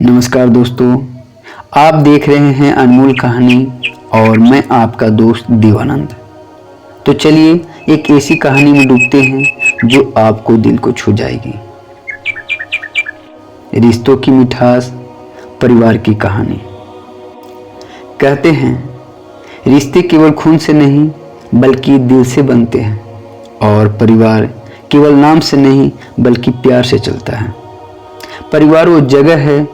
नमस्कार दोस्तों, आप देख रहे हैं अनमोल कहानी और मैं आपका दोस्त देवानंद। तो चलिए एक ऐसी कहानी में डूबते हैं जो आपको दिल को छू जाएगी। रिश्तों की मिठास, परिवार की कहानी। कहते हैं रिश्ते केवल खून से नहीं बल्कि दिल से बनते हैं और परिवार केवल नाम से नहीं बल्कि प्यार से चलता है। परिवार वो जगह है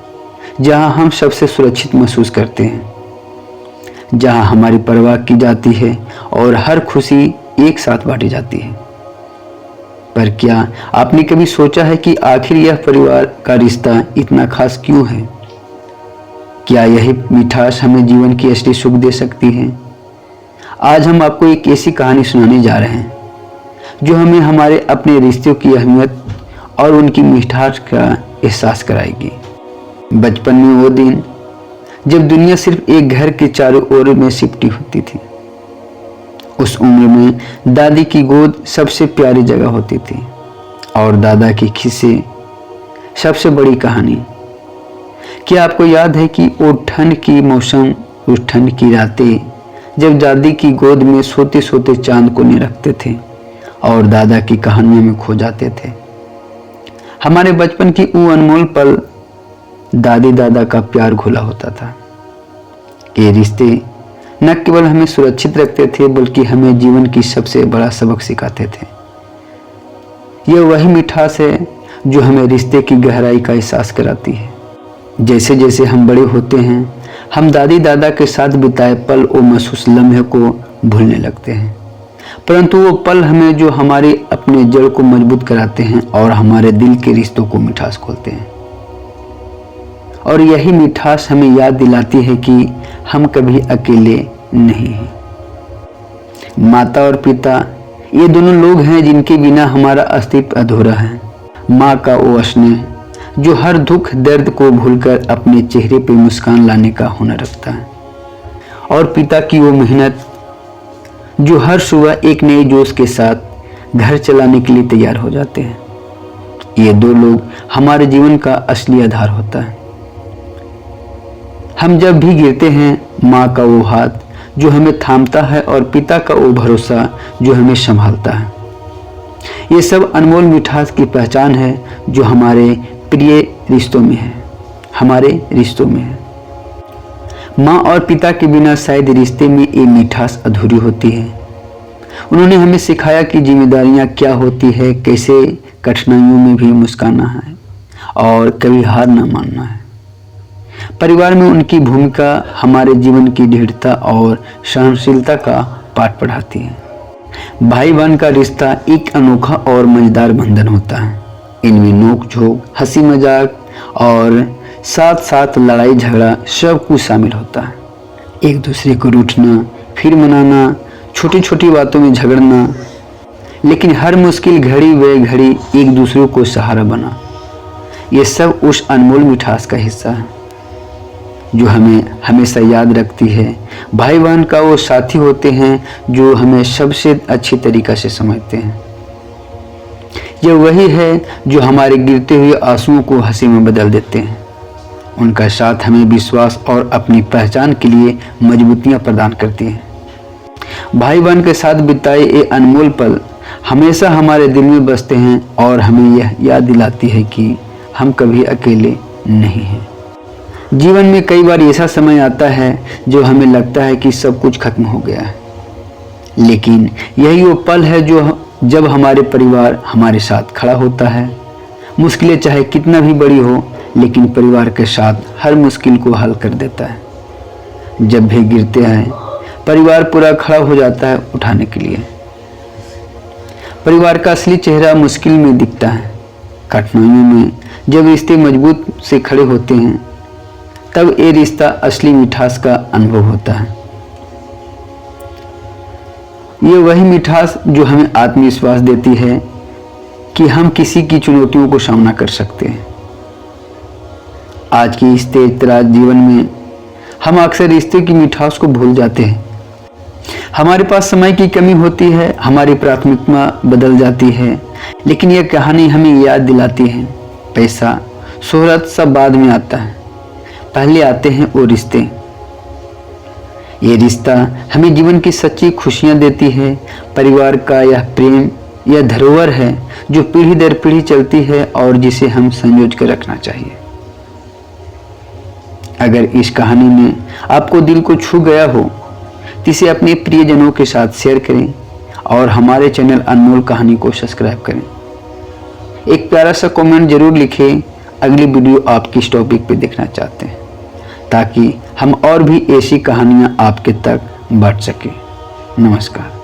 जहां हम सबसे सुरक्षित महसूस करते हैं, जहां हमारी परवाह की जाती है और हर खुशी एक साथ बांटी जाती है। पर क्या आपने कभी सोचा है कि आखिर यह परिवार का रिश्ता इतना खास क्यों है? क्या यही मिठास हमें जीवन की असली सुख दे सकती है? आज हम आपको एक ऐसी कहानी सुनाने जा रहे हैं जो हमें हमारे अपने रिश्तों की अहमियत और उनकी मिठास का एहसास कराएगी। बचपन में वो दिन जब दुनिया सिर्फ एक घर के चारों ओर में सिमटी होती थी। उस उम्र में दादी की गोद सबसे प्यारी जगह होती थी और दादा की खिस्से सबसे बड़ी कहानी। क्या आपको याद है कि वो ठंड की मौसम, उस ठंड की रातें जब दादी की गोद में सोते सोते चांद को निरखते थे और दादा की कहानियों में खो जाते थे। हमारे बचपन की वो अनमोल पल दादी दादा का प्यार घुला होता था। ये रिश्ते न केवल हमें सुरक्षित रखते थे बल्कि हमें जीवन की सबसे बड़ा सबक सिखाते थे। यह वही मिठास है जो हमें रिश्ते की गहराई का एहसास कराती है। जैसे जैसे हम बड़े होते हैं हम दादी दादा के साथ बिताए पल और महसूस लम्हे को भूलने लगते हैं, परंतु वो पल हमें जो हमारे अपने जड़ को मजबूत कराते हैं और हमारे दिल के रिश्तों को मिठास खोलते हैं। और यही मिठास हमें याद दिलाती है कि हम कभी अकेले नहीं हैं। माता और पिता ये दोनों लोग हैं जिनके बिना हमारा अस्तित्व अधूरा है। माँ का वो स्नेह जो हर दुख दर्द को भूलकर अपने चेहरे पे मुस्कान लाने का हुनर रखता है, और पिता की वो मेहनत जो हर सुबह एक नए जोश के साथ घर चलाने के लिए तैयार हो जाते हैं। ये दो लोग हमारे जीवन का असली आधार होता है। हम जब भी गिरते हैं माँ का वो हाथ जो हमें थामता है और पिता का वो भरोसा जो हमें संभालता है। ये सब अनमोल मिठास की पहचान है जो हमारे प्रिय रिश्तों में है, हमारे रिश्तों में है। माँ और पिता के बिना शायद रिश्ते में ये मिठास अधूरी होती है। उन्होंने हमें सिखाया कि जिम्मेदारियाँ क्या होती है, कैसे कठिनाइयों में भी मुस्काना है और कभी हार ना मानना है। परिवार में उनकी भूमिका हमारे जीवन की दृढ़ता और सहनशीलता का पाठ पढ़ाती है। भाई बहन का रिश्ता एक अनोखा और मजेदार बंधन होता है। इनमें नोक झोंक, हंसी मजाक और साथ साथ लड़ाई झगड़ा सब कुछ शामिल होता है। एक दूसरे को रूठना, फिर मनाना, छोटी छोटी बातों में झगड़ना, लेकिन हर मुश्किल घड़ी व घड़ी एक दूसरे को सहारा बना, ये सब उस अनमोल मिठास का हिस्सा है जो हमें हमेशा याद रखती है। भाई बहन का वो साथी होते हैं जो हमें सबसे अच्छी तरीक़ा से समझते हैं। ये वही है जो हमारे गिरते हुए आंसुओं को हंसी में बदल देते हैं। उनका साथ हमें विश्वास और अपनी पहचान के लिए मजबूतियाँ प्रदान करती हैं। भाई बहन के साथ बिताए ये अनमोल पल हमेशा हमारे दिल में बसते हैं और हमें यह याद दिलाती है कि हम कभी अकेले नहीं हैं। जीवन में कई बार ऐसा समय आता है जो हमें लगता है कि सब कुछ खत्म हो गया है, लेकिन यही वो पल है जो जब हमारे परिवार हमारे साथ खड़ा होता है। मुश्किलें चाहे कितना भी बड़ी हो, लेकिन परिवार के साथ हर मुश्किल को हल कर देता है। जब भी गिरते हैं परिवार पूरा खड़ा हो जाता है उठाने के लिए। परिवार का असली चेहरा मुश्किल में दिखता है। कठिनाइयों में जब रिश्ते मजबूत से खड़े होते हैं तब ये रिश्ता असली मिठास का अनुभव होता है। ये वही मिठास जो हमें आत्मविश्वास देती है कि हम किसी की चुनौतियों को सामना कर सकते हैं। आज की इस तेज तराज जीवन में हम अक्सर रिश्ते की मिठास को भूल जाते हैं। हमारे पास समय की कमी होती है, हमारी प्राथमिकता बदल जाती है, लेकिन यह कहानी हमें याद दिलाती है पैसा शोहरत सब बाद में आता है, पहले आते हैं वो रिश्ते। ये रिश्ता हमें जीवन की सच्ची खुशियां देती है। परिवार का यह प्रेम, यह धरोहर है जो पीढ़ी दर पीढ़ी चलती है और जिसे हम संजोज कर रखना चाहिए। अगर इस कहानी में आपको दिल को छू गया हो तो इसे अपने प्रियजनों के साथ शेयर करें और हमारे चैनल अनमोल कहानी को सब्सक्राइब करें। एक प्यारा सा कमेंट जरूर लिखें अगली वीडियो आप किस टॉपिक पे देखना चाहते हैं, ताकि हम और भी ऐसी कहानियां आपके तक बढ़ सके। नमस्कार।